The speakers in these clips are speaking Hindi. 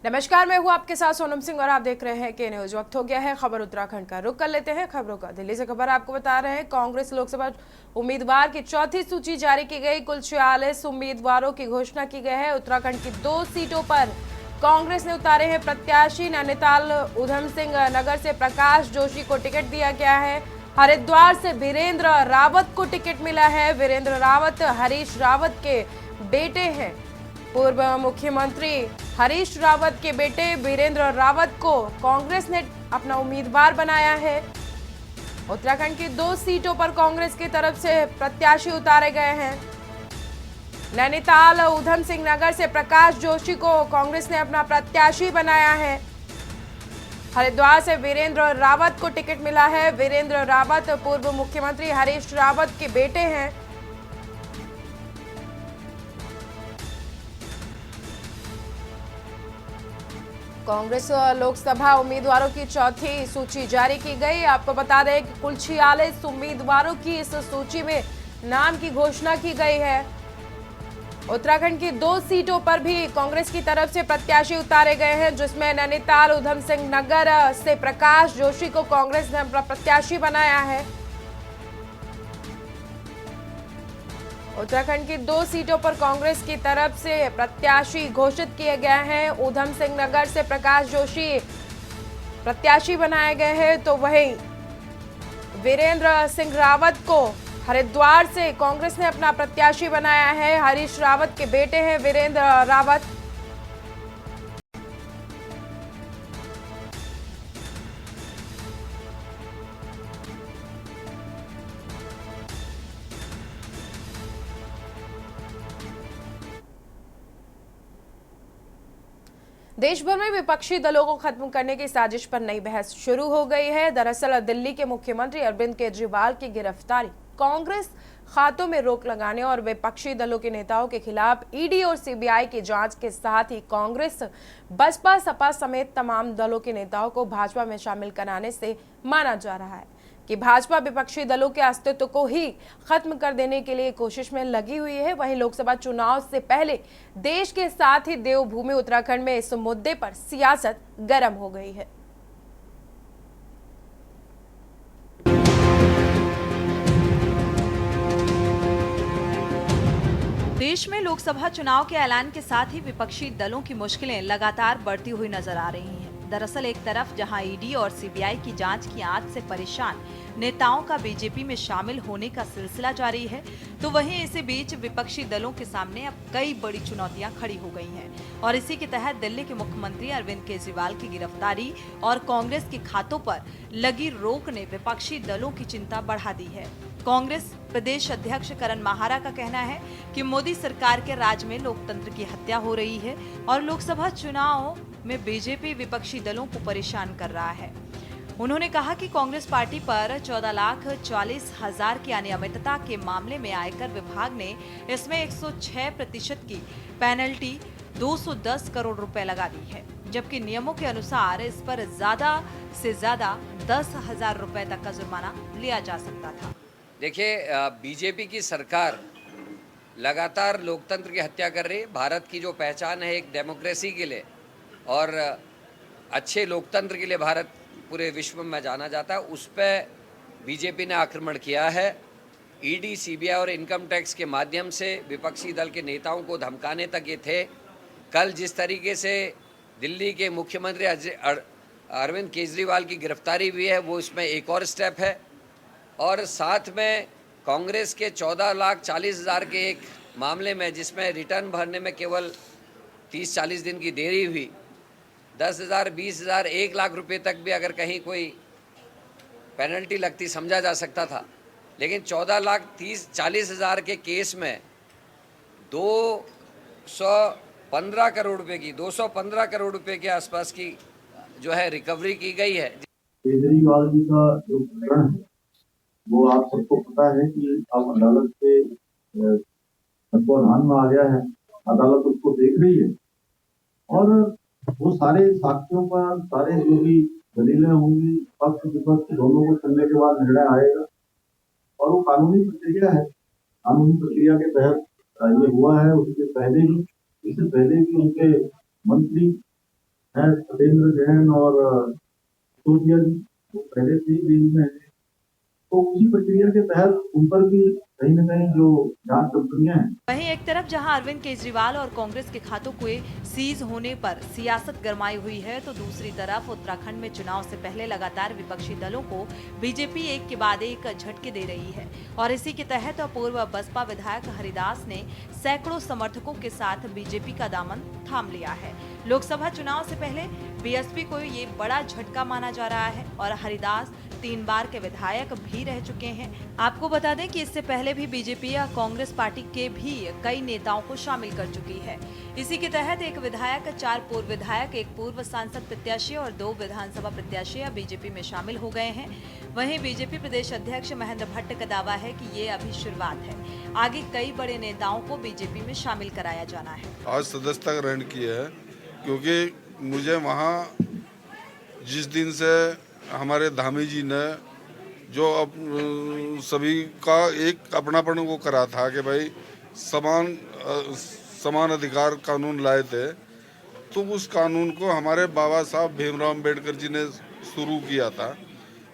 नमस्कार, मैं हूं आपके साथ सोनम सिंह और आप देख रहे हैं के न्यूज। वक्त हो गया है खबर उत्तराखंड का। रुक कर लेते हैं खबरों का। दिल्ली से खबर आपको बता रहे हैं, कांग्रेस लोकसभा उम्मीदवार की चौथी सूची जारी की गई। कुल 46 उम्मीदवारों की घोषणा की गई है। उत्तराखंड की 2 सीटों पर कांग्रेस ने उतारे हैं प्रत्याशी। नैनीताल उधम सिंह नगर से प्रकाश जोशी को टिकट दिया गया है। हरिद्वार से वीरेंद्र रावत को टिकट मिला है। वीरेंद्र रावत हरीश रावत के बेटे हैं। पूर्व मुख्यमंत्री हरीश रावत के बेटे वीरेंद्र रावत को कांग्रेस ने अपना उम्मीदवार बनाया है। उत्तराखंड की 2 सीटों पर कांग्रेस की तरफ से प्रत्याशी उतारे गए हैं। नैनीताल उधम सिंह नगर से प्रकाश जोशी को कांग्रेस ने अपना प्रत्याशी बनाया है। हरिद्वार से वीरेंद्र रावत को टिकट मिला है। वीरेंद्र रावत पूर्व मुख्यमंत्री हरीश रावत के बेटे हैं। कांग्रेस लोकसभा उम्मीदवारों की चौथी सूची जारी की गई। आपको बता दें कि कुल 46 उम्मीदवारों की इस सूची में नाम की घोषणा की गई है। उत्तराखंड की 2 सीटों पर भी कांग्रेस की तरफ से प्रत्याशी उतारे गए हैं, जिसमें नैनीताल उधम सिंह नगर से प्रकाश जोशी को कांग्रेस ने अपना प्रत्याशी बनाया है। उत्तराखंड की 2 सीटों पर कांग्रेस की तरफ से प्रत्याशी घोषित किए गए हैं। उधम सिंह नगर से प्रकाश जोशी प्रत्याशी बनाए गए हैं, तो वहीं वीरेंद्र सिंह रावत को हरिद्वार से कांग्रेस ने अपना प्रत्याशी बनाया है। हरीश रावत के बेटे हैं वीरेंद्र रावत। देश भर में विपक्षी दलों को खत्म करने की साजिश पर नई बहस शुरू हो गई है। दरअसल दिल्ली के मुख्यमंत्री अरविंद केजरीवाल की गिरफ्तारी, कांग्रेस खातों में रोक लगाने और विपक्षी दलों के नेताओं के खिलाफ ईडी और सीबीआई की जांच के साथ ही कांग्रेस, बसपा, सपा समेत तमाम दलों के नेताओं को भाजपा में शामिल कराने से माना जा रहा है कि भाजपा विपक्षी दलों के अस्तित्व को ही खत्म कर देने के लिए कोशिश में लगी हुई है। वहीं लोकसभा चुनाव से पहले देश के साथ ही देवभूमि उत्तराखंड में इस मुद्दे पर सियासत गर्म हो गई है। देश में लोकसभा चुनाव के ऐलान के साथ ही विपक्षी दलों की मुश्किलें लगातार बढ़ती हुई नजर आ रही हैं। दरअसल एक तरफ जहां ईडी और सीबीआई की जांच की आंच से परेशान नेताओं का बीजेपी में शामिल होने का सिलसिला जारी है, तो वहीं इसी बीच विपक्षी दलों के सामने अब कई बड़ी चुनौतियां खड़ी हो गई हैं और इसी के तहत दिल्ली के मुख्यमंत्री अरविंद केजरीवाल की गिरफ्तारी और कांग्रेस के खातों पर लगी रोक ने विपक्षी दलों की चिंता बढ़ा दी है। कांग्रेस प्रदेश अध्यक्ष करण माहारा का कहना है कि मोदी सरकार के राज में लोकतंत्र की हत्या हो रही है और लोकसभा चुनाव में बीजेपी विपक्षी दलों को परेशान कर रहा है। उन्होंने कहा कि कांग्रेस पार्टी पर 14,40,000 की अनियमितता के मामले में आयकर विभाग ने इसमें 106% की पेनल्टी 210 करोड़ रुपए लगा दी है, जबकि नियमों के अनुसार इस पर ज्यादा से ज्यादा 10,000 रुपए तक का जुर्माना लिया जा सकता था। देखिए, बीजेपी की सरकार लगातार लोकतंत्र की हत्या कर रही है। भारत की जो पहचान है एक डेमोक्रेसी के लिए और अच्छे लोकतंत्र के लिए भारत पूरे विश्व में जाना जाता है, उस पर बीजेपी ने आक्रमण किया है। ईडी, सीबीआई और इनकम टैक्स के माध्यम से विपक्षी दल के नेताओं को धमकाने तक ये थे। कल जिस तरीके से दिल्ली के मुख्यमंत्री अरविंद केजरीवाल की गिरफ्तारी हुई है, वो इसमें एक और स्टेप है। और साथ में कांग्रेस के 14,40,000 के एक मामले में, जिसमें रिटर्न भरने में केवल 30-40 दिन की देरी हुई, 10,000, 20,000, 1 लाख रुपए तक भी अगर कहीं कोई पेनल्टी लगती समझा जा सकता था, लेकिन 14,40,000 के केस में 215 करोड़ रुपए की 215 करोड़ रुपए के आसपास की जो है रिकवरी की गई है। केजरीवाल जी का जो प्रकरण है वो आप सबको पता है कि अब अदालत के तत्वाधान में आ गया है। अदालत उसको देख रही है और वो सारे साक्ष्यों पर, सारे जो भी दलीलें होंगी, पक्ष विपक्ष दोनों को सुनने के बाद निर्णय आएगा और वो कानूनी प्रक्रिया है। कानूनी प्रक्रिया के तहत ये हुआ है। इससे पहले भी उनके मंत्री है सत्येंद्र जैन और सिसोदिया जी, वो पहले से ही जेल में है। तो उसी प्रक्रिया के तहत उन पर भी कहीं न कहीं जो जांच कंपनियां हैं। वहीं एक तरफ जहां अरविंद केजरीवाल और कांग्रेस के खातों के सीज होने पर सियासत गरमाई हुई है, तो दूसरी तरफ उत्तराखंड में चुनाव से पहले लगातार विपक्षी दलों को बीजेपी एक के बाद एक झटके दे रही है। और इसी के तहत पूर्व बसपा विधायक हरिदास ने सैकड़ों समर्थकों के साथ बीजेपी का दामन थाम लिया है। लोकसभा चुनाव से पहले बीएसपी को ये बड़ा झटका माना जा रहा है और हरिदास 3 बार के विधायक भी रह चुके हैं। आपको बता दें कि इससे पहले भी बीजेपी या कांग्रेस पार्टी के भी कई नेताओं को शामिल कर चुकी है। इसी के तहत एक विधायक, 4 पूर्व विधायक, 1 पूर्व सांसद प्रत्याशी और 2 विधानसभा प्रत्याशी बीजेपी में शामिल हो गए हैं। वहीं बीजेपी प्रदेश अध्यक्ष महेंद्र भट्ट का दावा है कि ये अभी शुरुआत है, आगे कई बड़े नेताओं को बीजेपी में शामिल कराया जाना है। आज सदस्यता ग्रहण की है क्योंकि मुझे वहाँ जिस दिन से हमारे धामी जी ने जो सभी का एक अपनापन वो करा था कि भाई समान अधिकार कानून लाए थे, तो उस कानून को हमारे बाबा साहब भीमराव अम्बेडकर जी ने शुरू किया था,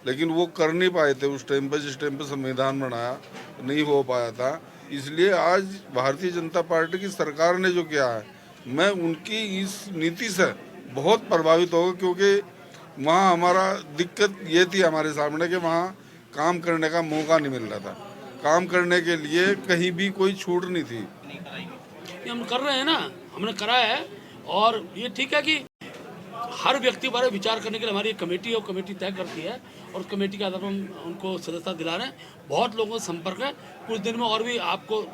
लेकिन वो कर नहीं पाए थे उस टाइम पे, जिस टाइम पे संविधान बनाया नहीं हो पाया था। इसलिए आज भारतीय जनता पार्टी की सरकार ने जो किया है, मैं उनकी इस नीति से बहुत प्रभावित होगा, क्योंकि वहाँ हमारा दिक्कत ये थी हमारे सामने कि वहाँ काम करने का मौका नहीं मिल रहा था, काम करने के लिए कहीं भी कोई छूट नहीं थी। ये हम कर रहे हैं ना, हमने कराया है और ये ठीक है कि हर व्यक्ति बारे विचार करने के लिए हमारी एक कमेटी और कमेटी तय करती है और कमेटी के आधार पर हम उनको सदस्यता दिला रहे हैं। बहुत लोगों से संपर्क है, कुछ दिन में और भी आपको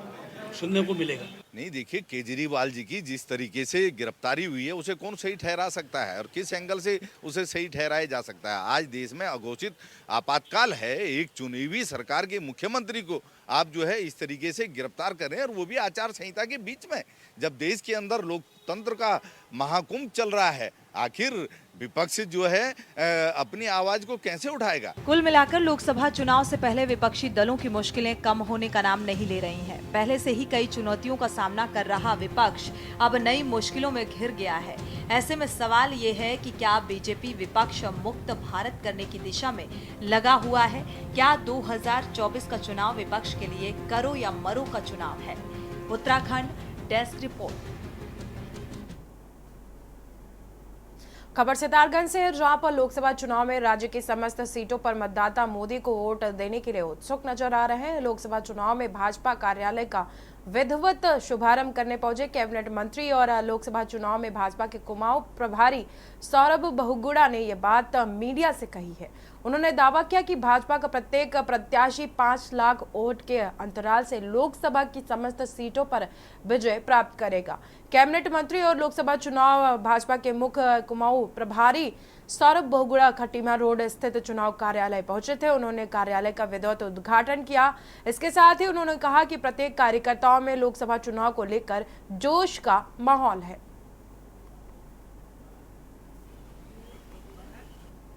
सुनने को मिलेगा। नहीं, देखिए, केजरीवाल जी की जिस तरीके से गिरफ्तारी हुई है उसे कौन सही ठहरा सकता है और किस एंगल से उसे सही ठहराया जा सकता है। आज देश में अघोषित आपातकाल है, एक चुनी हुई सरकार के मुख्यमंत्री को आप जो है इस तरीके से गिरफ्तार कर रहे हैं, और वो भी आचार संहिता के बीच में, जब देश के अंदर लोकतंत्र का महाकुंभ चल रहा है। आखिर विपक्ष जो है अपनी आवाज को कैसे उठाएगा। कुल मिलाकर लोकसभा चुनाव से पहले विपक्षी दलों की मुश्किलें कम होने का नाम नहीं ले रही हैं। पहले से ही कई चुनौतियों का सामना कर रहा विपक्ष अब नई मुश्किलों में घिर गया है। ऐसे में सवाल ये है कि क्या बीजेपी विपक्ष मुक्त भारत करने की दिशा में लगा हुआ है? क्या 2024 का चुनाव विपक्ष के लिए करो या मरो का चुनाव है? Uttarakhand desk report. खबर सितारगंज से, जहां पर लोकसभा चुनाव में राज्य की समस्त सीटों पर मतदाता मोदी को वोट देने के लिए उत्सुक नजर आ रहे हैं। लोकसभा चुनाव में भाजपा कार्यालय का विधिवत शुभारंभ करने पहुंचे कैबिनेट मंत्री और लोकसभा चुनाव में भाजपा के कुमाऊं प्रभारी सौरभ बहुगुणा ने यह बात मीडिया से कही है। उन्होंने दावा किया कि भाजपा का प्रत्येक प्रत्याशी 5 लाख वोट के अंतराल से लोकसभा की समस्त सीटों पर विजय प्राप्त करेगा। कैबिनेट मंत्री और लोकसभा चुनाव भाजपा के मुख्य कुमाऊं प्रभारी सौरभ बहुगुणा खटीमा रोड स्थित चुनाव कार्यालय पहुंचे थे। उन्होंने कार्यालय का विधिवत उद्घाटन किया। इसके साथ ही उन्होंने कहा कि प्रत्येक कार्यकर्ताओं में लोकसभा चुनाव को लेकर जोश का माहौल है।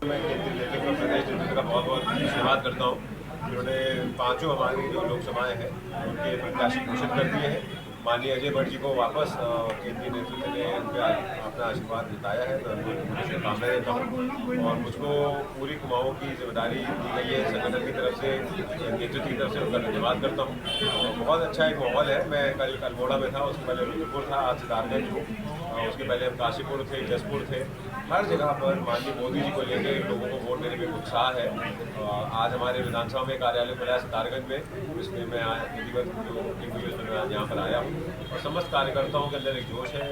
मैं केंद्रीय नेतृत्व प्रदेश नेतृत्व का बहुत बहुत धन्यवाद करता हूँ, जिन्होंने 5 हमारी जो लोकसभाएं हैं उनके प्रत्याशी घोषित कर दिए हैं। माननीय अजय भट्ट जी को वापस केंद्रीय नेतृत्व ने उनका अपना आशीर्वाद जताया है, तो उनको शुभकामनाएं देता हूँ। और मुझको पूरी कुमाऊं की जिम्मेदारी दी गई है संगठन की तरफ से, नेतृत्व की तरफ से उनका धन्यवाद करता हूँ। बहुत अच्छा एक माहौल है। मैं कल अल्मोड़ा में था, उसके पहले रुद्रपुर था, आज सितारगंज हूँ, उसके पहले हम काशीपुर थे, जसपुर थे। हर जगह पर माननीय मोदी जी को लेकर लोगों को वोट देने में उत्साह है। आज हमारे विधानसभा में कार्यालय खुला है सितारगंज में, इसमें मैं विधिवत वोटिंग हुई उसमें मैं यहाँ पर आया हूँ और समस्त कार्यकर्ताओं के अंदर एक जोश है।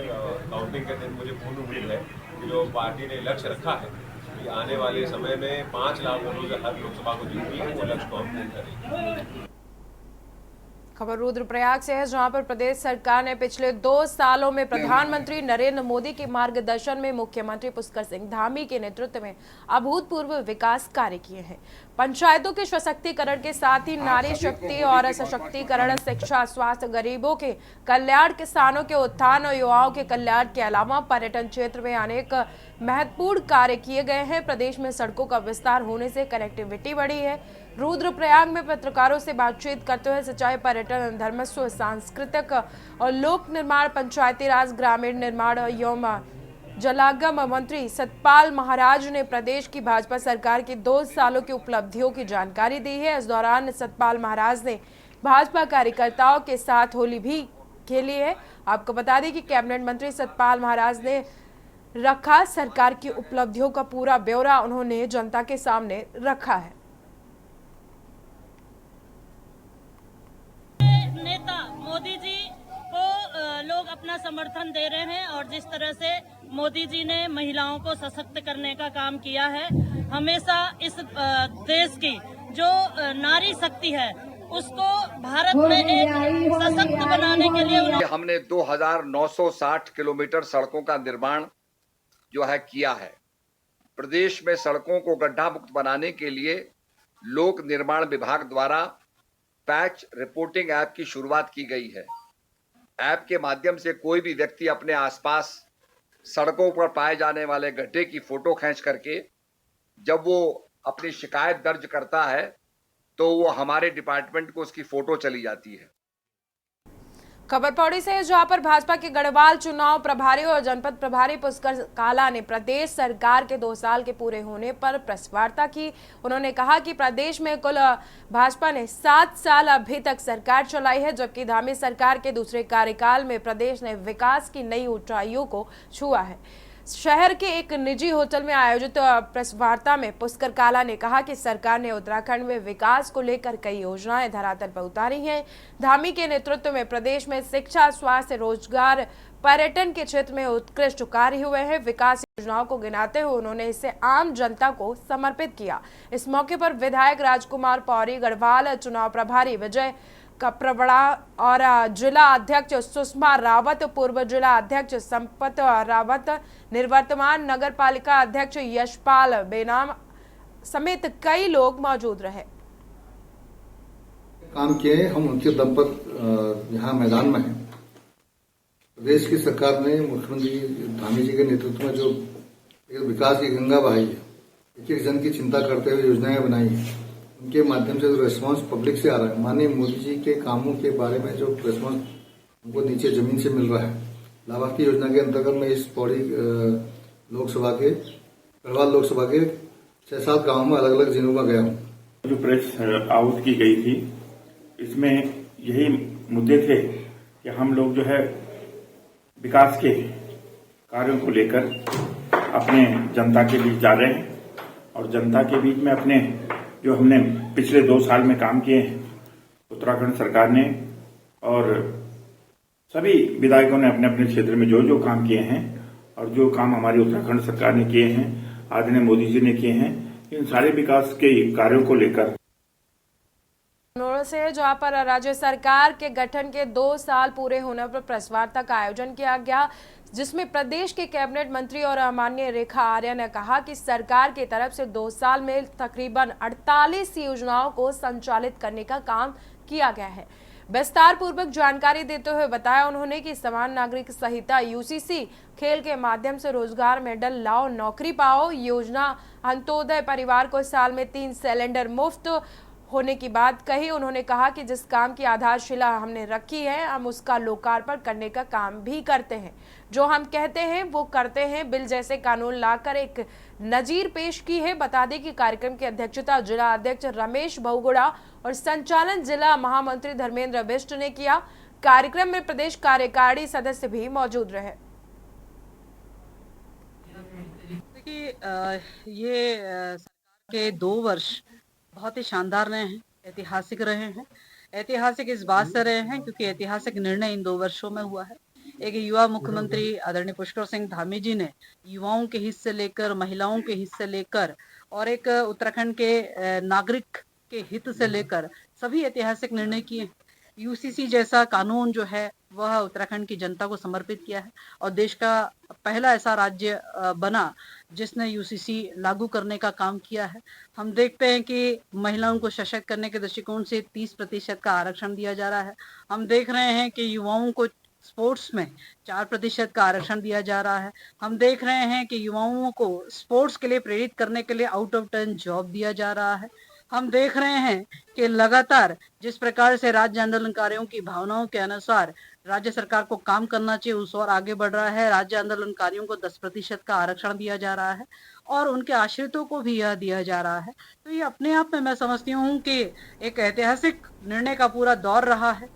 काउंटिंग के दिन मुझे पूर्ण उम्मीद है कि जो पार्टी ने लक्ष्य रखा है कि आने वाले समय में 5 लाख वोटों से हर लोकसभा को जीतनी है, वो लक्ष्य को हम पूर्ण करेंगे। खबर रुद्रप्रयाग से है, जहां पर प्रदेश सरकार ने पिछले 2 सालों में प्रधानमंत्री नरेंद्र मोदी के मार्गदर्शन में मुख्यमंत्री पुष्कर सिंह धामी के नेतृत्व में अभूतपूर्व विकास कार्य किए हैं। पंचायतों के सशक्तिकरण के साथ ही नारी शक्ति और सशक्तिकरण, शिक्षा, स्वास्थ्य, गरीबों के कल्याण, किसानों के उत्थान और युवाओं के कल्याण के अलावा पर्यटन क्षेत्र में अनेक महत्वपूर्ण कार्य किए गए हैं। प्रदेश में सड़कों का विस्तार होने से कनेक्टिविटी बढ़ी है। रुद्रप्रयाग में पत्रकारों से बातचीत करते हुए सिंचाई, पर्यटन, धर्मस्व, सांस्कृतिक और लोक निर्माण, पंचायती राज, ग्रामीण निर्माण एवं जलागम मंत्री सतपाल महाराज ने प्रदेश की भाजपा सरकार की 2 सालों की उपलब्धियों की जानकारी दी है। इस दौरान सतपाल महाराज ने भाजपा कार्यकर्ताओं के साथ होली भी खेली है। आपको बता दें कि कैबिनेट मंत्री सतपाल महाराज ने रखा सरकार की उपलब्धियों का पूरा ब्यौरा उन्होंने जनता के सामने रखा है। नेता मोदी जी को लोग अपना समर्थन दे रहे हैं और जिस तरह से मोदी जी ने महिलाओं को सशक्त करने का काम किया है, हमेशा इस देश की जो नारी शक्ति है उसको भारत में एक सशक्त बनाने के लिए हमने 2960 किलोमीटर सड़कों का निर्माण जो है किया है। प्रदेश में सड़कों को गड्ढा मुक्त बनाने के लिए लोक निर्माण विभाग द्वारा पैच रिपोर्टिंग ऐप की शुरुआत की गई है। ऐप के माध्यम से कोई भी व्यक्ति अपने आसपास सड़कों पर पाए जाने वाले गड्ढे की फोटो खींच करके जब वो अपनी शिकायत दर्ज करता है तो वो हमारे डिपार्टमेंट को उसकी फोटो चली जाती है। खबर पौड़ी से जहां पर भाजपा के गढ़वाल चुनाव प्रभारी और जनपद प्रभारी पुष्कर काला ने प्रदेश सरकार के 2 साल के पूरे होने पर प्रेस वार्ता की। उन्होंने कहा कि प्रदेश में कुल भाजपा ने 7 साल अभी तक सरकार चलाई है, जबकि धामी सरकार के दूसरे कार्यकाल में प्रदेश ने विकास की नई ऊंचाइयों को छुआ है। शहर के एक निजी होटल में आयोजित प्रेस वार्ता में पुष्कर काला ने कहा कि सरकार ने उत्तराखंड में विकास को लेकर कई योजनाएं धरातल पर उतारी हैं। धामी के नेतृत्व में प्रदेश में शिक्षा, स्वास्थ्य, रोजगार, पर्यटन के क्षेत्र में उत्कृष्ट कार्य हुए हैं। विकास योजनाओं को गिनाते हुए उन्होंने इसे आम जनता को समर्पित किया। इस मौके पर विधायक राजकुमार पौरी, गढ़वाल चुनाव प्रभारी विजय कप्रवड़ा और जिला अध्यक्ष सुषमा रावत, पूर्व जिला अध्यक्ष संपत रावत, निर्वर्तमान नगर पालिका अध्यक्ष यशपाल बेनाम समेत कई लोग मौजूद रहे। काम किए हम उनके दम पर यहाँ मैदान में हैं। प्रदेश की सरकार ने मुख्यमंत्री धामी जी के नेतृत्व में जो एक विकास की गंगा बहाई है, एक एक जन की चिंता करते हुए योजनाएं बनाई है, उनके माध्यम से जो रेस्पॉन्स पब्लिक से आ रहा है, माननीय मोदी जी के कामों के बारे में जो रेस्पॉन्स हमको नीचे जमीन से मिल रहा है। लाभार्थी योजना के अंतर्गत मैं इस पौड़ी लोकसभा के गढ़वाल लोकसभा के 6-7 गाँव में अलग अलग जिलों में गया हूँ। जो प्रेस आउट की गई थी, इसमें यही मुद्दे थे कि हम लोग जो है विकास के कार्यों को लेकर अपने जनता के बीच जा रहे हैं और जनता के बीच में अपने जो हमने पिछले 2 साल में काम किए हैं, उत्तराखंड सरकार ने और सभी विधायकों ने अपने अपने क्षेत्र में जो जो काम किए हैं और जो काम हमारी उत्तराखंड सरकार ने किए हैं, आदरणीय मोदी जी ने किए हैं, इन सारे विकास के कार्यों को लेकर से जहां पर राज्य सरकार के गठन के 2 साल पूरे होने पर प्रेस वार्ता का आयोजन किया गया, जिसमें प्रदेश के कैबिनेट मंत्री और माननीय रेखा आर्या ने कहा कि सरकार की तरफ से 2 साल में तकरीबन 48 योजनाओं को संचालित करने का काम किया गया है। विस्तार पूर्वक जानकारी देते हुए बताया उन्होंने कि समान नागरिक संहिता यूसीसी, खेल के माध्यम से रोजगार मेडल लाओ, नौकरी पाओ योजना, अंत्योदय परिवार को साल में 3 सिलेंडर मुफ्त होने की बात कही। उन्होंने कहा कि जिस काम की आधारशिला हमने रखी है, हम उसका लोकार्पण करने का काम भी करते हैं। जो हम कहते हैं वो करते हैं। बिल जैसे कानून लाकर एक नजीर पेश की है। बता दें कि कार्यक्रम की अध्यक्षता जिला अध्यक्ष रमेश बहुगुड़ा और संचालन जिला महामंत्री धर्मेंद्र बिष्ट ने किया। कार्यक्रम में प्रदेश कार्यकारिणी सदस्य भी मौजूद रहे। ये सरकार के 2 वर्ष बहुत ही शानदार रहे हैं, ऐतिहासिक रहे हैं। ऐतिहासिक इस बात से रहे हैं क्योंकि ऐतिहासिक निर्णय इन 2 वर्षों में हुआ है। एक युवा मुख्यमंत्री आदरणीय पुष्कर सिंह धामी जी ने युवाओं के हित से लेकर, महिलाओं के हित से लेकर और एक उत्तराखंड के नागरिक के हित से लेकर सभी ऐतिहासिक निर्णय किए। यूसीसी जैसा कानून जो है वह उत्तराखंड की जनता को समर्पित किया है और देश का पहला ऐसा राज्य बना जिसने यूसीसी लागू करने का काम किया है। हम देखते हैं कि महिलाओं को सशक्त करने के दृष्टिकोण से 30% का आरक्षण दिया जा रहा है। हम देख रहे हैं कि युवाओं को स्पोर्ट्स में 4% का आरक्षण दिया जा रहा है। हम देख रहे हैं कि युवाओं को स्पोर्ट्स के लिए प्रेरित करने के लिए आउट ऑफ टर्न जॉब दिया जा रहा है। हम देख रहे हैं कि लगातार जिस प्रकार से राज्य आंदोलनकारियों की भावनाओं के अनुसार राज्य सरकार को काम करना चाहिए उस और आगे बढ़ रहा है। राज्य आंदोलनकारियों को 10% का आरक्षण दिया जा रहा है और उनके आश्रितों को भी यह दिया जा रहा है। तो ये अपने आप में मैं समझती हूँ कि एक ऐतिहासिक निर्णय का पूरा दौर रहा है।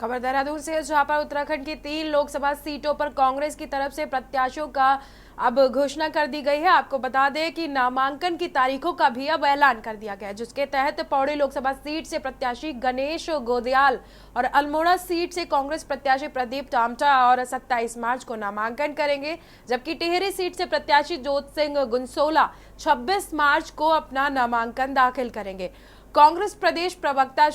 खबर देहरादून से, जहां पर उत्तराखंड की 3 लोकसभा सीटों पर कांग्रेस की तरफ से प्रत्याशियों का अब घोषणा कर दी गई है। आपको बता दें कि नामांकन की तारीखों का भी अब ऐलान कर दिया गया है, जिसके तहत पौड़ी लोकसभा सीट से प्रत्याशी गणेश गोदयाल और अल्मोड़ा सीट से कांग्रेस प्रत्याशी प्रदीप टामटा और 27 मार्च को नामांकन करेंगे, जबकि टिहरी सीट से प्रत्याशी जोत सिंह गुंसोला 26 मार्च को अपना नामांकन दाखिल करेंगे। कांग्रेस प्रदेश प्रवक्ता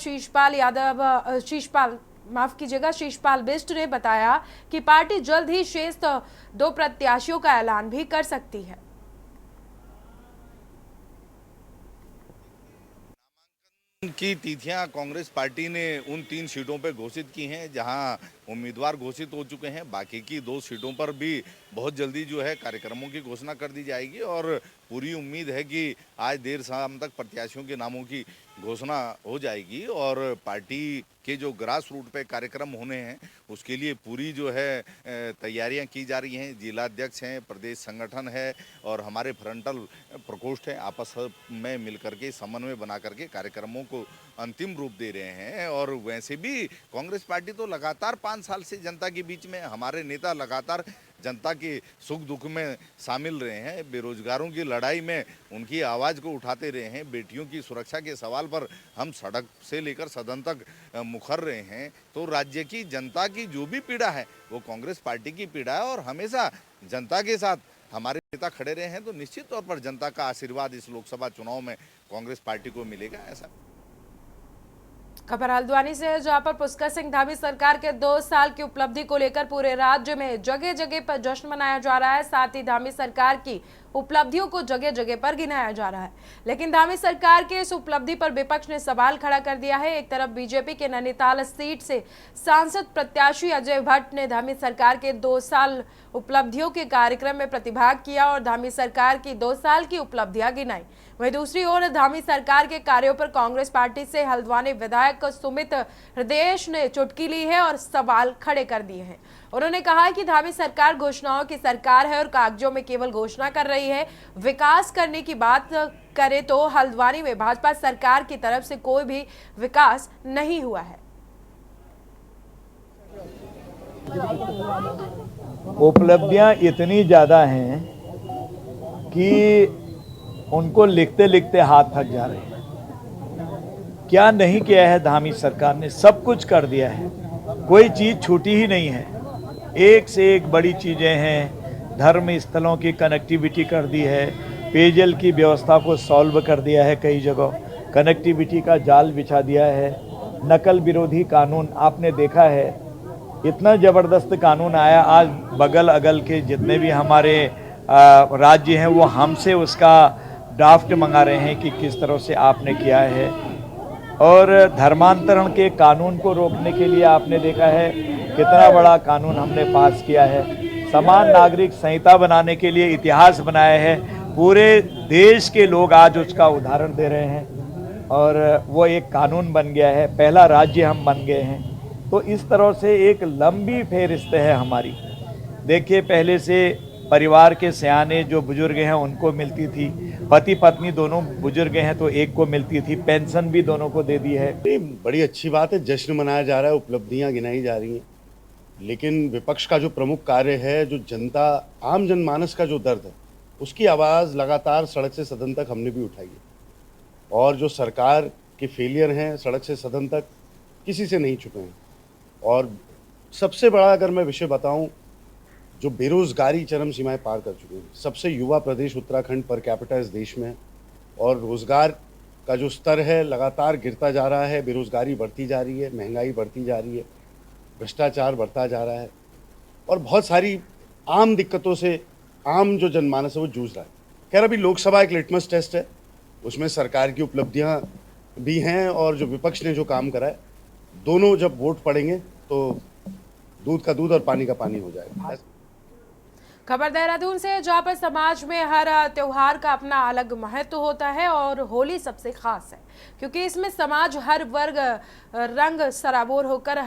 शीशपाल बिष्ट ने बताया कि पार्टी जल्द ही शेष 2 प्रत्याशियों का ऐलान भी कर सकती है। की तिथियां कांग्रेस पार्टी ने उन 3 सीटों पर घोषित की हैं जहां उम्मीदवार घोषित हो चुके हैं। बाकी की 2 सीटों पर भी बहुत जल्दी जो है कार्यक्रमों की घोषणा कर दी जाएगी और पूरी उम्मीद है कि आज देर शाम तक प्रत्याशियों के नामों की घोषणा हो जाएगी और पार्टी के जो ग्रास रूट पे कार्यक्रम होने हैं उसके लिए पूरी जो है तैयारियां की जा रही हैं। जिलाध्यक्ष हैं, प्रदेश संगठन है और हमारे फ्रंटल प्रकोष्ठ हैं, आपस में मिलकर के समन्वय बना करके कार्यक्रमों को अंतिम रूप दे रहे हैं। और वैसे भी कांग्रेस पार्टी तो लगातार 5 साल से जनता के बीच में, हमारे नेता लगातार जनता के सुख दुख में शामिल रहे हैं, बेरोजगारों की लड़ाई में उनकी आवाज़ को उठाते रहे हैं, बेटियों की सुरक्षा के सवाल पर हम सड़क से लेकर सदन तक मुखर रहे हैं। तो राज्य की जनता की जो भी पीड़ा है वो कांग्रेस पार्टी की पीड़ा है और हमेशा जनता के साथ हमारे नेता खड़े रहे हैं। तो निश्चित तौर पर जनता का आशीर्वाद इस लोकसभा चुनाव में कांग्रेस पार्टी को मिलेगा। ऐसा खबर हल्द्वानी से है, जहां पर पुष्कर सिंह धामी सरकार के 2 साल की उपलब्धि को लेकर पूरे राज्य में जगह जगह पर जश्न मनाया जा रहा है। साथ ही धामी सरकार की उपलब्धियों को जगह जगह पर गिनाया जा रहा है, लेकिन धामी सरकार के इस उपलब्धि पर विपक्ष ने सवाल खड़ा कर दिया है। एक तरफ बीजेपी के नैनीताल सीट से सांसद प्रत्याशी अजय भट्ट ने धामी सरकार के 2 साल उपलब्धियों के कार्यक्रम में प्रतिभाग किया और धामी सरकार की 2 साल की उपलब्धियां गिनाई। वहीं दूसरी ओर धामी सरकार के कार्यों पर कांग्रेस पार्टी से हल्द्वानी विधायक सुमित हृदय ने चुटकी ली है और सवाल खड़े कर दिए हैं। उन्होंने कहा कि धामी सरकार घोषणाओं की सरकार है और कागजों में केवल घोषणा कर रही है। विकास करने की बात करे तो हल्द्वानी में भाजपा सरकार की तरफ से कोई भी विकास नहीं हुआ है। उपलब्धियां इतनी ज्यादा हैं कि उनको लिखते लिखते हाथ थक जा रहे हैं। क्या नहीं किया है धामी सरकार ने, सब कुछ कर दिया है, कोई चीज छूटी ही नहीं है। एक से एक बड़ी चीजें हैं, धर्म स्थलों की कनेक्टिविटी कर दी है, पेयजल की व्यवस्था को सॉल्व कर दिया है, कई जगह कनेक्टिविटी का जाल बिछा दिया है। नकल विरोधी कानून आपने देखा है, इतना ज़बरदस्त कानून आया। आज बगल अगल के जितने भी हमारे राज्य हैं वो हमसे उसका ड्राफ्ट मंगा रहे हैं कि किस तरह से आपने किया है। और धर्मांतरण के कानून को रोकने के लिए आपने देखा है कितना बड़ा कानून हमने पास किया है। समान नागरिक संहिता बनाने के लिए इतिहास बनाया है, पूरे देश के लोग आज उसका उदाहरण दे रहे हैं और वो एक कानून बन गया है, पहला राज्य हम बन गए हैं। तो इस तरह से एक लंबी फेहरिस्त है हमारी। देखिए, पहले से परिवार के सयाने जो बुजुर्ग हैं उनको मिलती थी, पति पत्नी दोनों बुजुर्ग हैं तो एक को मिलती थी, पेंशन भी दोनों को दे दी है। बड़ी अच्छी बात है, जश्न मनाया जा रहा है, उपलब्धियां गिनाई जा रही हैं। लेकिन विपक्ष का जो प्रमुख कार्य है, जो जनता आम जनमानस का जो दर्द है, उसकी आवाज़ लगातार सड़क से सदन तक हमने भी उठाई है। और जो सरकार के फेलियर हैं सड़क से सदन तक किसी से नहीं छुपे हैं। और सबसे बड़ा अगर मैं विषय बताऊं, जो बेरोजगारी चरम सीमाएं पार कर चुकी है, सबसे युवा प्रदेश उत्तराखंड पर कैपिटा इस देश में, और रोजगार का जो स्तर है लगातार गिरता जा रहा है, बेरोजगारी बढ़ती जा रही है, महंगाई बढ़ती जा रही है, भ्रष्टाचार बढ़ता जा रहा है और बहुत सारी आम दिक्कतों से आम जो जनमानस है वो जूझ रहा है। खैर, अभी लोकसभा एक लिटमस टेस्ट है, उसमें सरकार की उपलब्धियां भी हैं और जो विपक्ष ने जो काम करा है, दोनों जब वोट पड़ेंगे तो दूध का दूध और पानी का पानी हो जाएगा। खबर देहरादून से, जहां पर समाज में हर त्योहार का अपना अलग महत्व होता है और होली सबसे खास है क्योंकि इसमें समाज हर वर्ग रंग सराबोर होकर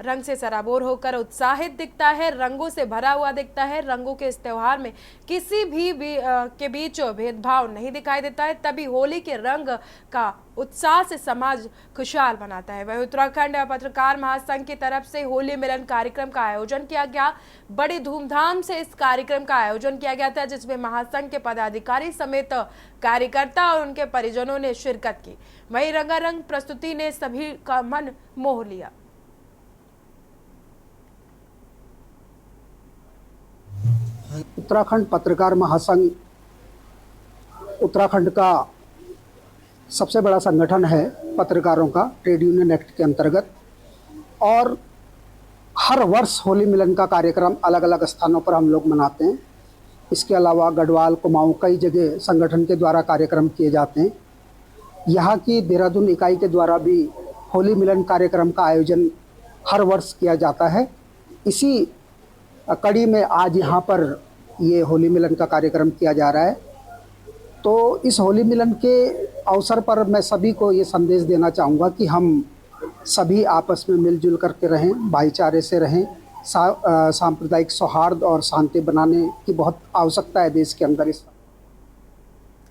रंग से सराबोर होकर उत्साहित दिखता है, रंगों से भरा हुआ दिखता है। रंगों के इस त्योहार में किसी भी के बीच भेदभाव नहीं दिखाई देता है, तभी होली के रंग का उत्साह से समाज खुशहाल बनाता है। वहीं उत्तराखंड पत्रकार महासंघ की तरफ से होली मिलन कार्यक्रम का आयोजन किया गया। बड़ी धूमधाम से इस कार्यक्रम का आयोजन किया गया था, जिसमें महासंघ के पदाधिकारी समेत कार्यकर्ता और उनके परिजनों ने शिरकत की। वहीं रंगारंग प्रस्तुति ने सभी का मन मोह लिया। उत्तराखंड पत्रकार महासंघ उत्तराखंड का सबसे बड़ा संगठन है पत्रकारों का, ट्रेड यूनियन एक्ट के अंतर्गत, और हर वर्ष होली मिलन का कार्यक्रम अलग अलग स्थानों पर हम लोग मनाते हैं। इसके अलावा गढ़वाल, कुमाऊं, कई जगह संगठन के द्वारा कार्यक्रम किए जाते हैं। यहाँ की देहरादून इकाई के द्वारा भी होली मिलन कार्यक्रम का आयोजन हर वर्ष किया जाता है। इसी कड़ी में आज यहाँ पर ये होली मिलन का कार्यक्रम किया जा रहा है। तो इस होली मिलन के अवसर पर मैं सभी को ये संदेश देना चाहूँगा कि हम सभी आपस में मिलजुल करके रहें, भाईचारे से रहें। सांप्रदायिक सौहार्द और शांति बनाने की बहुत आवश्यकता है देश के अंदर। इस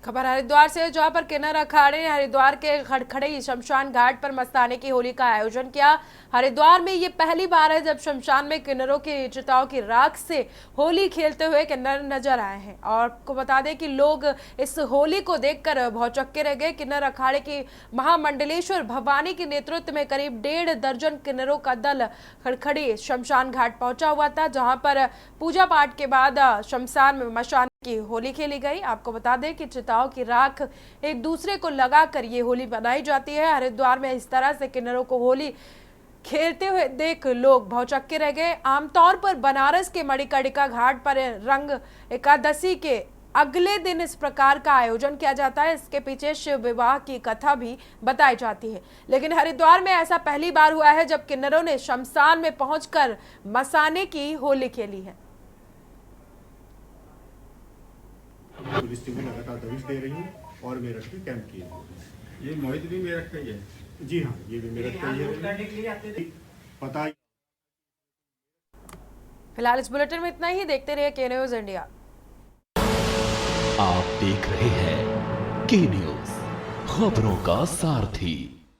खबर हरिद्वार से, जहां पर किन्नर अखाड़े ने हरिद्वार के खड़खड़े शमशान घाट पर मस्ताने की होली का आयोजन किया। हरिद्वार में ये पहली बार है जब शमशान में किन्नरों की चिताओं की राख से होली खेलते हुए किन्नर नजर आए हैं। और आपको बता दें कि लोग इस होली को देखकर भौचक्के रह गए। किन्नर अखाड़े की महामंडलेश्वर भवानी के नेतृत्व में करीब 1.5 दर्जन किन्नरों का दल खड़खड़ी शमशान घाट पहुंचा हुआ था, जहां पर पूजा पाठ के बाद शमशान में मशान की होली खेली गई। आपको बता दें कि चिताओं की राख एक दूसरे को लगाकर ये होली बनाई जाती है। हरिद्वार में इस तरह से किन्नरों को होली खेलते हुए देख लोग भौचक्के रह गए। आमतौर पर बनारस के मणिकर्णिका घाट पर रंग एकादशी के अगले दिन इस प्रकार का आयोजन किया जाता है। इसके पीछे शिव विवाह की कथा भी बताई जाती है, लेकिन हरिद्वार में ऐसा पहली बार हुआ है जब किन्नरों ने शमशान में पहुंचकर मसाने की होली खेली है। पुलिस टीमें लगातार दबिश दे रही हैं और मेरठ में कैंप किए हैं। ये मोहित भी मेरठ का ही है? जी हाँ, ये भी मेरठ का ही है। पता ही। फिलहाल इस बुलेटिन में इतना ही। देखते रहिए के न्यूज इंडिया। आप देख रहे हैं के न्यूज, खबरों का सारथी।